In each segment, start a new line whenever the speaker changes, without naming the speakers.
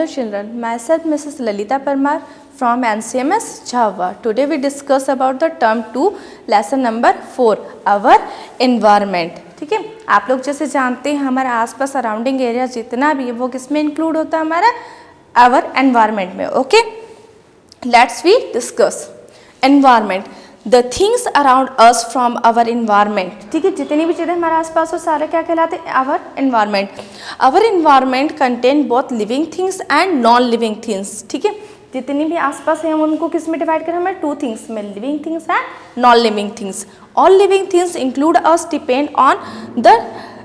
Hello children, myself Mrs. Lalita Parmar from NCMS Java. Today we discuss about the term 2 lesson number 4 our environment. ठीक है, आप लोग जैसे जानते हैं हमारे आसपास सराउंडिंग एरिया जितना भी है वो किस में इंक्लूड होता है हमारा our environment में. Okay, let's we discuss environment. The things around us from our environment. ठीक है, जितनी भी चीज़ें हमारे आसपास हो सारे क्या कहलाते हैं our environment. Our environment contain both living things and non-living things. ठीक है, जितनी भी आसपास हैं उनको किस में डिवाइड करें हमें टू थिंग्स में, living things and non living things. All living things include us depend on the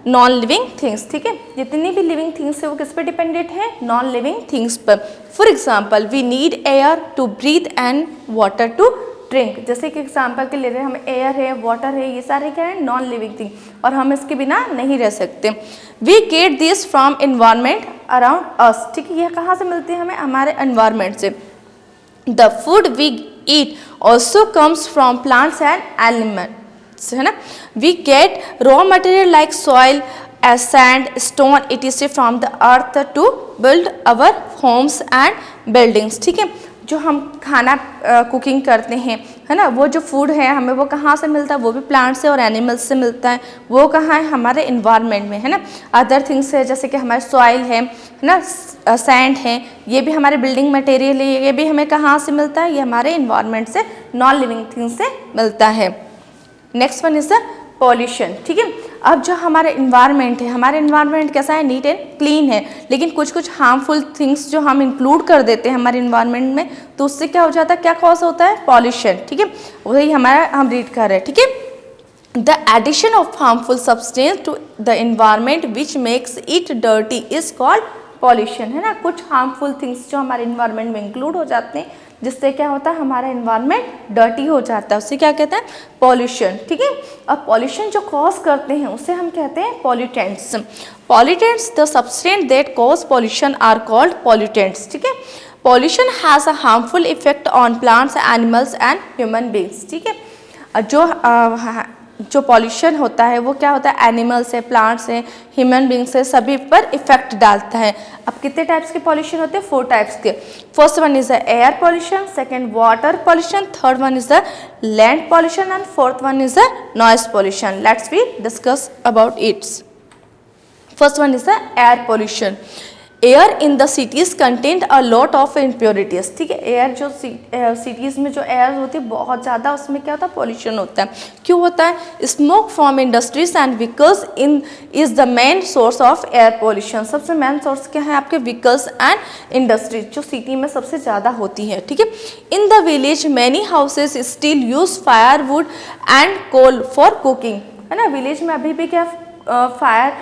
non living things. ठीक है, जितनी भी लिविंग थिंग्स है वो किस पे डिपेंडेंट है, नॉन लिविंग थिंग्स पर. For example we need air to breathe and water to drink. जैसे कि एग्जाम्पल के ले रहे हैं हमें एयर है, वाटर है, ये सारे क्या है नॉन लिविंग थिंग और हम इसके बिना नहीं रह सकते. We get this from environment around us. ठीक है, ये कहाँ से मिलती है हमें हमारे एनवायरमेंट से. The food we eat also comes from plants and animals, है ना. We get raw material like soil as sand, stone, etc. from the earth to build our homes and buildings. ठीक है, जो हम खाना कुकिंग करते हैं है ना, वो जो फूड है हमें वो कहाँ से मिलता है, वो भी प्लांट से और एनिमल्स से मिलता है. वो कहाँ है हमारे इन्वायरमेंट में, है ना. अदर थिंग्स है जैसे कि हमारे सॉइल है ना, सैंड है, ये भी हमारे बिल्डिंग मटेरियल है, ये भी हमें कहाँ से मिलता है, ये हमारे इन्वायरमेंट से, नॉन लिविंग थिंग्स से मिलता है. Next one is the pollution. ठीक है, अब जो हमारा इन्वायरमेंट है, हमारा इन्वायरमेंट कैसा है, नीट एंड क्लीन है, लेकिन कुछ कुछ हार्मफुल थिंग्स जो हम इंक्लूड कर देते हैं हमारे इन्वायरमेंट में तो उससे क्या हो जाता है, क्या कॉज होता है, पॉल्यूशन. ठीक है, वही हमारा हम रीड कर रहे हैं. ठीक है, the addition of harmful substance to the environment which makes it dirty is called pollution. है ना, कुछ हार्मफुल थिंग्स जो हमारे इन्वायरमेंट में इंक्लूड हो जाते हैं जिससे क्या होता है हमारा इन्वायरमेंट डर्टी हो जाता है, उससे क्या कहते हैं, पॉल्यूशन. ठीक है, अब पॉल्यूशन जो कॉज करते हैं उसे हम कहते हैं pollutants. Pollutants the substance that cause pollution are called pollutants. ठीक है, pollution has a harmful effect on plants, animals and human beings. ठीक है, जो पॉल्यूशन होता है वो क्या होता है, एनिमल्स है, प्लांट्स है, ह्यूमन बींग्स है, सभी पर इफेक्ट डालता है. अब कितने टाइप्स के पॉल्यूशन होते हैं, 4 टाइप्स के. First one is the air pollution, second water pollution, third one is the land pollution and fourth one is the noise pollution. Let's we discuss about its. First one is the air pollution. Air in the cities content a lot of impurities. ठीक है, air जो cities में जो air होती है बहुत ज़्यादा उसमें क्या होता है, पॉल्यूशन होता है. क्यों होता है, smoke from industries and vehicles in is the main source of air pollution. सबसे मेन सोर्स क्या है आपके व्हीकल्स एंड इंडस्ट्रीज जो सिटी में सबसे ज़्यादा होती है. ठीक है, in the village many houses still use fire wood and coal for cooking. है ना, विलेज में अभी भी क्या फायर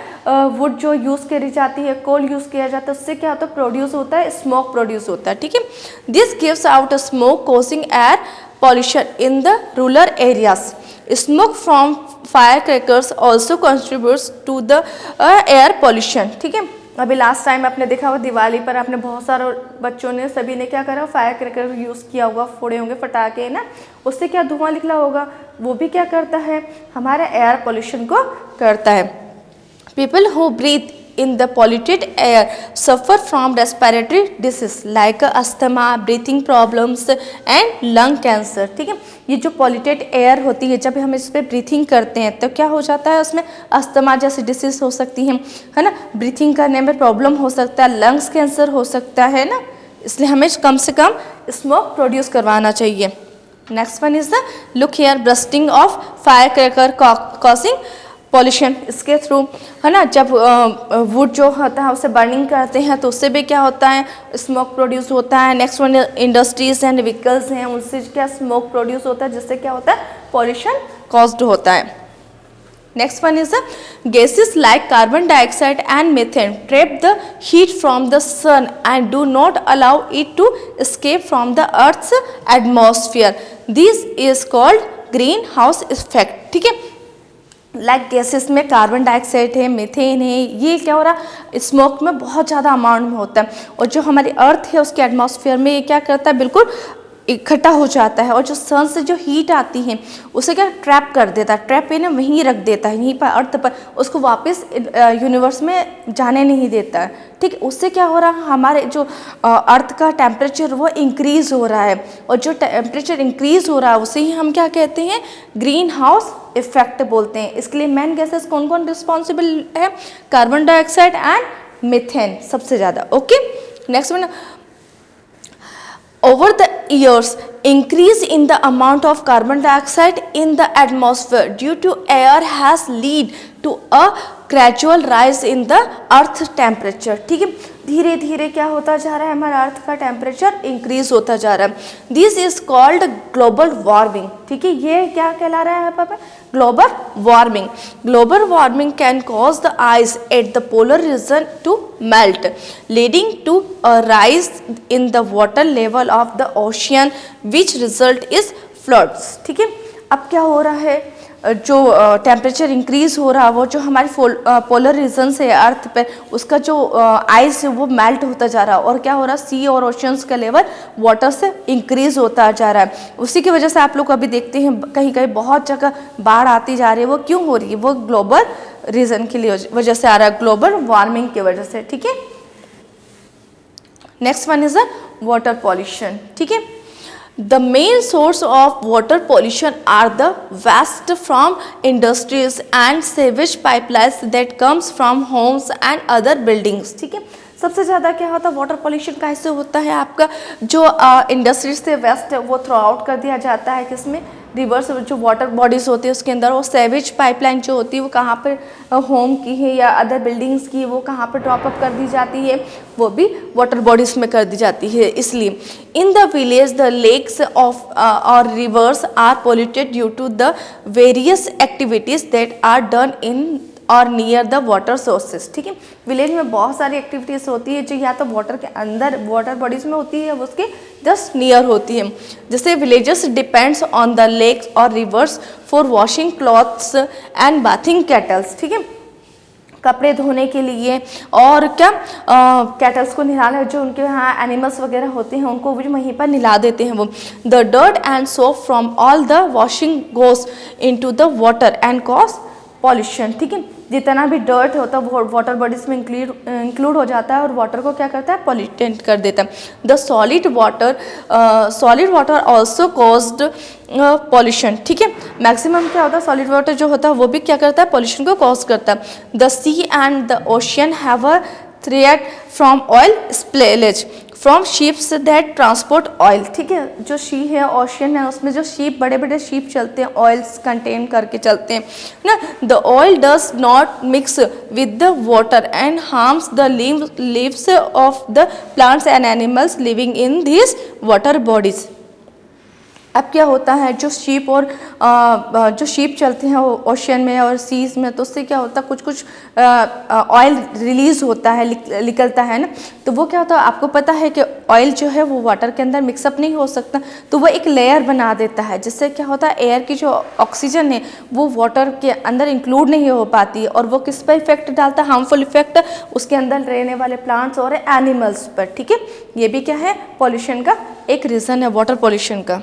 वुड जो यूज़ करी जाती है, कोल यूज़ किया जाता है, उससे क्या होता है, प्रोड्यूस होता है, स्मोक प्रोड्यूस होता है. ठीक है, this gives out a smoke causing air pollution in the rural areas. Smoke from fire crackers also contributes to the air pollution. ठीक है, अभी लास्ट टाइम आपने देखा होगा दिवाली पर आपने बहुत सारे बच्चों ने सभी ने क्या करा, फायर क्रैकर यूज़ किया होगा, फोड़े होंगे पटाखे ना, उससे क्या धुआं निकला होगा, वो भी क्या करता है, हमारे एयर पॉल्यूशन को करता है. People who breathe in the polluted air suffer from respiratory disease like asthma, breathing problems and lung cancer. ठीक है, ये जो polluted air होती है जब हम इस पर ब्रीथिंग करते हैं तो क्या हो जाता है, उसमें अस्थमा जैसी डिसीज हो सकती है ना, ब्रीथिंग करने में प्रॉब्लम हो सकता है, लंग्स कैंसर हो सकता है ना, इसलिए हमें कम से कम स्मोक प्रोड्यूस करवाना चाहिए. Next one is the look here bursting of fire cracker causing pollution. इसके थ्रू है ना, जब वुड जो होता है उसे बर्निंग करते हैं तो उससे भी क्या होता है, स्मोक प्रोड्यूस होता है. Next one industries and vehicles हैं, उनसे क्या स्मोक प्रोड्यूस होता है जिससे क्या होता है, पॉल्यूशन कॉज्ड होता है. Next one is gases like carbon dioxide and methane trap the heat from the sun and do not allow it to escape from the earth's atmosphere. This is called greenhouse effect. ठीक है, like gases में carbon dioxide है, methane है, ये क्या हो रहा, smoke में बहुत ज़्यादा अमाउंट में होता है और जो हमारी अर्थ है उसके एटमॉस्फेयर में ये क्या करता है, बिल्कुल इकट्ठा हो जाता है और जो सन से जो हीट आती है उसे क्या ट्रैप कर देता है, ट्रैप पे ना वहीं रख देता है, यहीं पर अर्थ पर, उसको वापस यूनिवर्स में जाने नहीं देता है। ठीक है, उससे क्या हो रहा है, हमारे जो अर्थ का टेम्परेचर वो इंक्रीज हो रहा है, और जो टेम्परेचर इंक्रीज हो रहा है उसे ही हम क्या कहते हैं, ग्रीन हाउस इफेक्ट बोलते हैं। इसके लिए मेन गैसेस कौन कौन रिस्पॉन्सिबल है, कार्बन डाइऑक्साइड एंड मीथेन सबसे ज़्यादा। Okay, next one, over the years increase in the amount of carbon dioxide in the atmosphere due to air has lead to a gradual rise in the earth temperature। ठीक है, धीरे धीरे क्या होता जा रहा है, हमारा अर्थ का टेम्परेचर इंक्रीज होता जा रहा है। This is called global warming. ठीक है, ये क्या कहला रहा है यहाँ पर, global warming. Global warming can cause the ice at the polar region to melt leading to a rise in the water level of the ocean which result is floods. ठीक है, अब क्या हो रहा है, जो टेम्परेचर इंक्रीज हो रहा है वो जो हमारी पोलर रीजन से अर्थ पे उसका जो आइस है वो मेल्ट होता जा रहा है, और क्या हो रहा है, सी और ओशंस का लेवल वाटर से इंक्रीज होता जा रहा है। उसी की वजह से आप लोग अभी देखते हैं कहीं कहीं बहुत जगह बाढ़ आती जा रही है, वो क्यों हो रही है, वो ग्लोबल रीजन की वजह से आ रहा है, ग्लोबल वार्मिंग की वजह से। ठीक है, next one is a water pollution. ठीक है, the main source of water pollution are the waste from industries and sewage pipelines that comes from homes and other buildings। ठीक है, सबसे ज़्यादा क्या होता है वाटर पॉल्यूशन कैसे होता है, आपका जो इंडस्ट्रीज से वेस्ट है वो थ्रो आउट कर दिया जाता है किसमें, रिवर्स जो वाटर बॉडीज़ होती है उसके अंदर, और सेवेज पाइपलाइन जो होती है वो कहाँ पर होम की है या अदर बिल्डिंग्स की, वो कहाँ पर ड्रॉप अप कर दी जाती है, वो भी वाटर बॉडीज़ में कर दी जाती है। इसलिए in the village the lakes of और rivers are polluted due to the various activities that are done in और नियर द वाटर सोर्सेज। ठीक है, विलेज में बहुत सारी एक्टिविटीज़ होती है जो या तो वाटर के अंदर वाटर बॉडीज में होती है या उसके जस्ट नियर होती है। जैसे villages depends on the lakes और rivers for washing clothes and bathing cattles. ठीक है, कपड़े धोने के लिए और क्या कैटल्स को नहलाना, जो उनके यहाँ एनिमल्स वगैरह होते हैं उनको भी वहीं पर नहला देते हैं वो। The dirt and soap from all the washing goes into the water and cause pollution. ठीक है, जितना भी डर्ट होता है वो वाटर बॉडीज में इंक्लूड हो जाता है और वाटर को क्या करता है, पॉल्यूटेंट कर देता है। The solid water also caused pollution. ठीक है, मैक्सिमम क्या होता है, सॉलिड वाटर जो होता है वो भी क्या करता है, पॉल्यूशन को कॉज करता है। The sea and the ocean have a threat from oil spillage from ships that transport oil. ठीक है, जो सी है ओशियन है उसमें जो शिप, बड़े बड़े शिप चलते हैं, ऑयल्स कंटेन करके चलते हैं ना। The oil does not mix with the water and harms the leaves of the plants and animals living in this water bodies. अब क्या होता है, जो शीप और जो शीप चलते हैं ओशियन में और सीज में, तो उससे क्या होता है, कुछ कुछ ऑयल रिलीज होता है, निकलता है ना। तो वो क्या होता है, आपको पता है कि ऑयल जो है वो वाटर के अंदर मिक्सअप नहीं हो सकता, तो वो एक लेयर बना देता है, जिससे क्या होता है, एयर की जो ऑक्सीजन है वो वाटर के अंदर इंक्लूड नहीं हो पाती है, और वो किस पर इफेक्ट डालता है, हार्मफुल इफेक्ट उसके अंदर रहने वाले प्लांट्स और एनिमल्स पर। ठीक है, ये भी क्या है, पॉल्यूशन का एक रीज़न है, वाटर पॉल्यूशन का।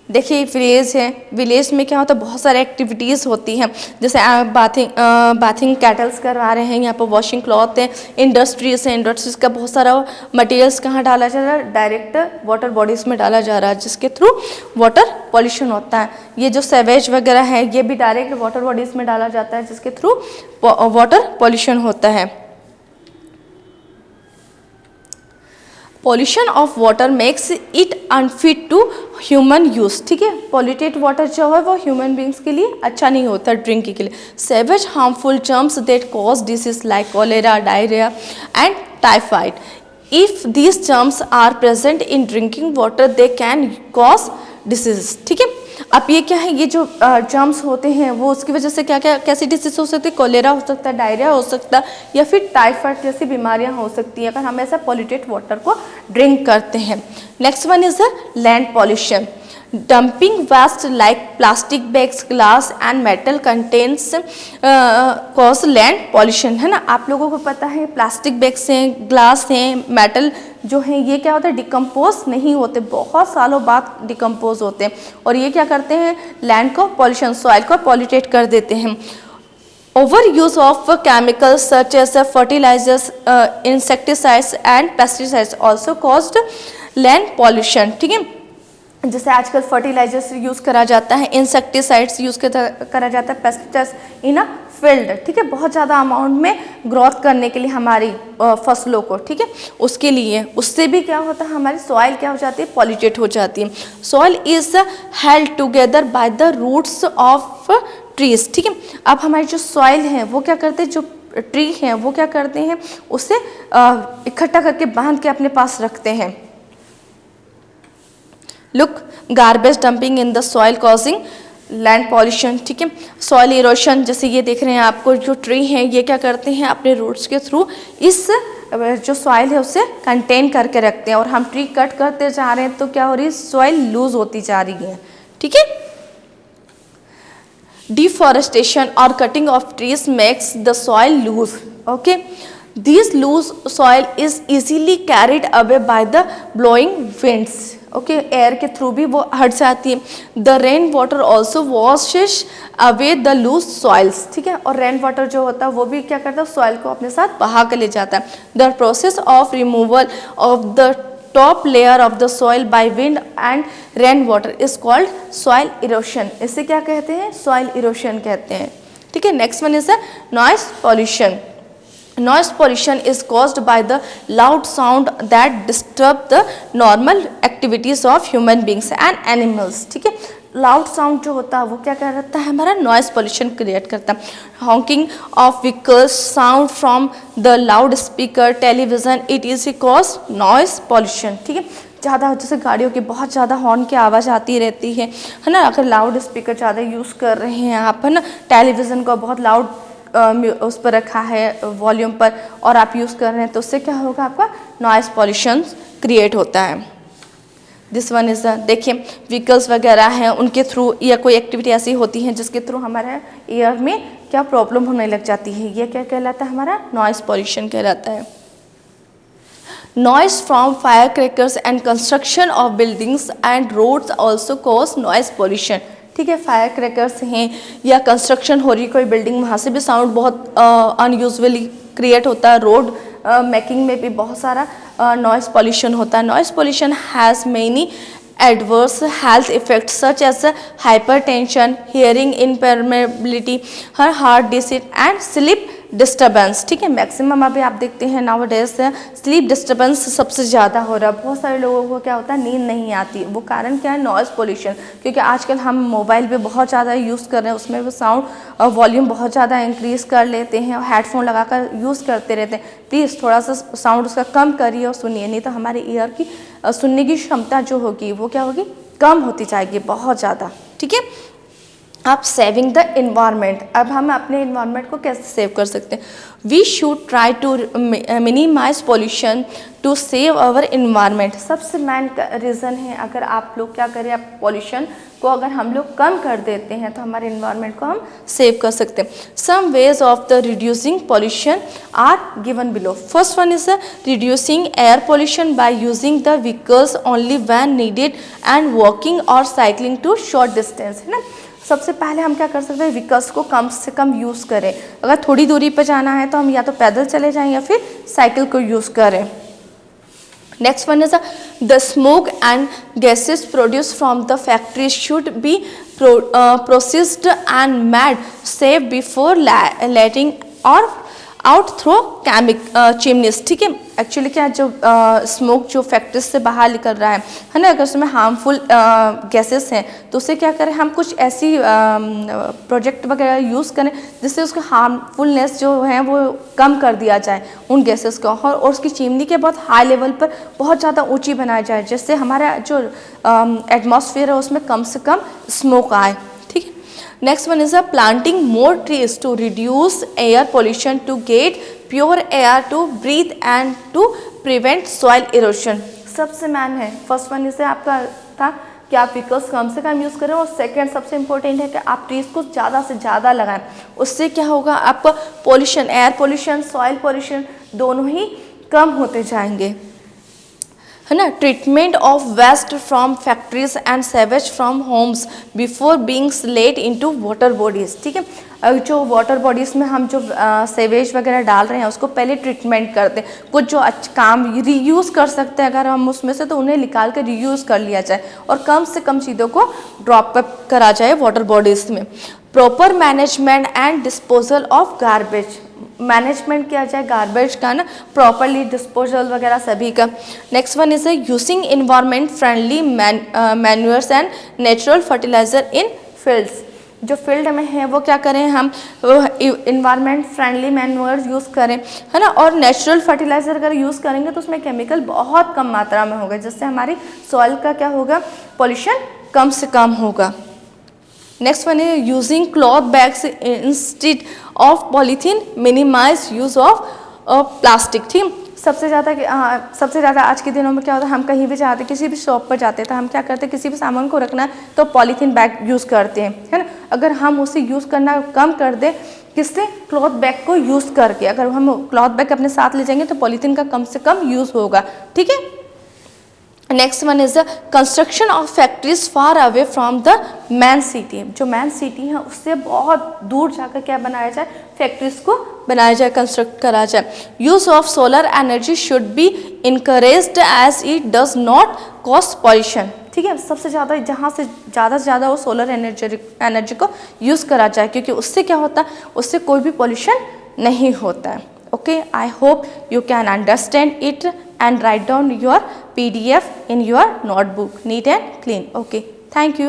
देखिए विलेज है, विलेज में क्या होता है, बहुत सारी एक्टिविटीज़ होती हैं, जैसे बाथिंग कैटल्स करवा रहे हैं, यहाँ पर वॉशिंग क्लॉथ है, इंडस्ट्रीज है, इंडस्ट्रीज का बहुत सारा मटेरियल्स कहाँ डाला जा रहा है, डायरेक्ट वाटर बॉडीज़ में डाला जा रहा है, जिसके थ्रू वाटर पॉल्यूशन होता है। ये जो सेवेज वगैरह है ये भी डायरेक्ट वाटर बॉडीज़ में डाला जाता है, जिसके थ्रू वाटर पॉल्यूशन होता है। Pollution of water makes it unfit to human use. ठीक है, पॉल्यूटेड वाटर जो है वो ह्यूमन बींग्स के लिए अच्छा नहीं होता ड्रिंकिंग के लिए। Sewage harmful germs that cause disease like cholera, diarrhoea and typhoid. If these germs are present in drinking water they can cause disease. ठीक है, अब ये क्या है, ये जो जर्म्स होते हैं वो उसकी वजह से क्या क्या कैसी डिसीज हो सकती है, कोलेरा हो सकता है, डायरिया हो सकता है, या फिर टाइफाइड जैसी बीमारियां हो सकती हैं अगर हम ऐसा पॉल्यूटेड वाटर को ड्रिंक करते हैं। Next one is the land pollution. Dumping waste like plastic bags, glass and metal contents cause land pollution, है ना। आप लोगों को पता है प्लास्टिक बैग्स हैं, ग्लास हैं, मेटल जो हैं, ये क्या होता है, डिकम्पोज नहीं होते, बहुत सालों बाद डिकम्पोज होते हैं, और ये क्या करते हैं, लैंड को पॉल्यूशन, सॉइल को पॉल्यूटेट कर देते हैं। Over use of chemicals such as fertilizers, insecticides and pesticides also caused land pollution, ठीक है। जैसे आजकल फर्टिलाइजर्स यूज़ करा जाता है, इंसेक्टिसाइड्स यूज़ करा जाता है, पेस्टिसाइड्स इन अ फील्ड, ठीक है, बहुत ज़्यादा अमाउंट में ग्रोथ करने के लिए हमारी फसलों को, ठीक है, उसके लिए, उससे भी क्या होता है, हमारी सॉइल क्या हो जाती है, पॉल्यूटेट हो जाती है। Soil is held together by the roots of trees, ठीक है। अब हमारी जो सॉइल है वो क्या करते हैं, जो ट्री हैं वो क्या करते हैं, उसे इकट्ठा करके बांध के अपने पास रखते हैं। Look, garbage dumping in the soil causing land pollution, ठीक है। सॉइल इरोशन, जैसे ये देख रहे हैं आपको, जो ट्री हैं ये क्या करते हैं, अपने रूट्स के थ्रू इस जो सॉइल है उसे कंटेन करके रखते हैं, और हम ट्री कट करते जा रहे हैं तो क्या हो रही है, सॉइल लूज होती जा रही है, ठीक है। डिफॉरेस्टेशन और cutting of trees makes the soil loose, okay. This loose soil is easily carried away by the blowing winds, okay, air के थ्रू भी वो हट जाती है। The rain water also washes away the loose soils, ठीक है, और rain water जो होता है वो भी क्या करता है, सॉइल को अपने साथ बहा कर ले जाता है। The process of removal of the top layer of the soil by wind and rain water is called soil erosion, इसे क्या कहते हैं, सॉइल इरोशन कहते हैं, ठीक है। Next one is the noise pollution. Noise pollution is caused by the loud sound that disturb the normal activities of human beings and animals, ठीक है। लाउड साउंड जो होता है वो क्या करता है, हमारा नॉइस पॉल्यूशन क्रिएट करता है। Hawking of vehicles, sound from the loud speaker, television, it is cause noise pollution, ठीक है। ज़्यादा जैसे गाड़ियों की बहुत ज़्यादा हॉर्न की आवाज़ आती रहती है ना, अगर लाउड स्पीकर ज़्यादा यूज़ कर रहे हैं आप, है ना, टेलीविज़न को बहुत लाउड उस पर रखा है वॉल्यूम पर, और आप यूज़ कर रहे हैं, तो उससे क्या होगा, आपका नॉइस पॉल्यूशन क्रिएट होता है। दिस वन इज़ द, देखिए व्हीकल्स वगैरह हैं, उनके थ्रू या कोई एक्टिविटी ऐसी होती है जिसके थ्रू हमारे एयर में क्या प्रॉब्लम होने लग जाती है, ये क्या कहलाता है, हमारा नॉइस पॉल्यूशन कहलाता है। Noise from fire crackers and construction of buildings and roads also cause noise pollution, ठीक है। फायर क्रैकर्स हैं या कंस्ट्रक्शन हो रही कोई बिल्डिंग, वहाँ से भी साउंड बहुत अनयूजुअली क्रिएट होता है। रोड मेकिंग में भी बहुत सारा नॉइस पॉल्यूशन होता है। Noise pollution has many adverse health effects such as hypertension, hearing impairment, heart disease and sleep disturbance, ठीक है। मैक्सिमम अभी आप देखते हैं नाउ डेज स्लीप डिस्टर्बेंस सबसे ज़्यादा हो रहा है। बहुत सारे लोगों को क्या होता है, नींद नहीं आती, वो कारण क्या है, नॉइज़ पोल्यूशन, क्योंकि आजकल हम मोबाइल पे बहुत ज़्यादा यूज़ कर रहे हैं, उसमें भी साउंड वॉल्यूम बहुत ज़्यादा इंक्रीज़ कर लेते हैं और हेडफोन लगाकर यूज़ करते रहते हैं। प्लीज़ थोड़ा सा साउंड उसका कम करिए और सुनिए, नहीं तो हमारे ईयर की सुनने की क्षमता जो होगी वो क्या होगी, कम होती जाएगी बहुत ज़्यादा, ठीक है। आप सेविंग द इन्वायरमेंट, अब हम अपने इन्वायरमेंट को कैसे सेव कर सकते हैं, we should try to minimise pollution to save our environment. सबसे मेन रीज़न है, अगर आप लोग क्या करें, आप पॉल्यूशन को अगर हम लोग कम कर देते हैं तो हमारे इन्वायरमेंट को हम सेव कर सकते हैं। Some ways of the reducing pollution are given below. First one is reducing air pollution by using the vehicles only when needed and walking और साइकिलिंग टू शॉर्ट डिस्टेंस, है ना। सबसे पहले हम क्या कर सकते हैं, व्हीकल्स को कम से कम यूज़ करें। अगर थोड़ी दूरी पर जाना है तो हम या तो पैदल चले जाएं या फिर साइकिल को यूज़ करें। Next one is the smoke and gases produce from the factory should be processed and made safe before letting और आउट थ्रो चिमनीज, ठीक है। एक्चुअली क्या जो स्मोक जो फैक्ट्री से बाहर निकल रहा है ना, अगर उसमें हार्मफुल गैसेस हैं तो उससे क्या करें, हम कुछ ऐसी प्रोजेक्ट वगैरह यूज़ करें जिससे उसका हार्मफुलनेस जो है वो कम कर दिया जाए उन गैसेस को, और उसकी चिमनी के बहुत हाई लेवल पर बहुत ज़्यादा ऊंची बनाई जाए, जिससे हमारा जो एटमॉस्फेयर है उसमें कम से कम स्मोक आए, ठीक है। Next one is planting more trees to reduce air pollution to get pure air to breathe and to prevent soil erosion. सबसे मैन है, फर्स्ट वन इसे आपका था कि आप व्हीकल्स कम से कम यूज़ करें, और सेकंड सबसे इम्पोर्टेंट है कि आप ट्रीज़ को ज़्यादा से ज़्यादा लगाएं। उससे क्या होगा, आपका pollution, air pollution, soil pollution दोनों ही कम होते जाएंगे, है ना। Treatment of waste from factories and sewage from homes before being let into water bodies, ठीक है। जो वाटर बॉडीज़ में हम जो सेवेज वगैरह डाल रहे हैं उसको पहले ट्रीटमेंट करते हैं। कुछ जो काम रीयूज़ कर सकते हैं अगर हम उसमें से, तो उन्हें निकाल कर रीयूज़ कर लिया जाए और कम से कम चीज़ों को ड्रॉप अप करा जाए वाटर बॉडीज़ में। Proper management and disposal of garbage, management किया जाए गार्बेज का ना, प्रॉपरली डिस्पोजल वगैरह सभी का। Next one is using environment friendly manures and natural fertilizer in fields. जो फील्ड में है वो क्या करें, हम इन्वायरमेंट फ्रेंडली मैन्यूअर यूज़ करें, है ना। और नेचुरल फर्टिलाइजर अगर यूज़ करेंगे तो उसमें केमिकल बहुत कम मात्रा में होगा, जिससे हमारी सॉइल का क्या होगा, पोल्यूशन कम से कम होगा। नेक्स्ट वन है using cloth bags instead of polythene, minimise use of plastic, ठीक। सबसे ज़्यादा आज के दिनों में क्या होता है, हम कहीं भी जाते, किसी भी शॉप पर जाते हैं तो हम क्या करते हैं, किसी भी सामान को रखना है तो पॉलीथीन बैग यूज़ करते हैं, है ना। अगर हम उसे यूज़ करना कम कर दें, किससे, क्लॉथ बैग को यूज़ करके, अगर हम क्लॉथ बैग अपने साथ ले जाएंगे तो पॉलीथीन का कम से कम यूज़ होगा, ठीक है। Next one is the construction of factories far away from the man city. जो मैन सिटी है उससे बहुत दूर जाकर क्या बनाया जाए, फैक्ट्रीज को बनाया जाए, कंस्ट्रक्ट करा जाए। Use of solar energy should be encouraged as it does not cause pollution, ठीक है। सबसे ज़्यादा जहाँ से ज़्यादा वो सोलर एनर्जी को यूज़ करा जाए, क्योंकि उससे क्या होता है, उससे कोई भी पॉल्यूशन नहीं होता है। Okay, I hope you can understand it and write down your PDF in your notebook, neat and clean. Okay, thank you.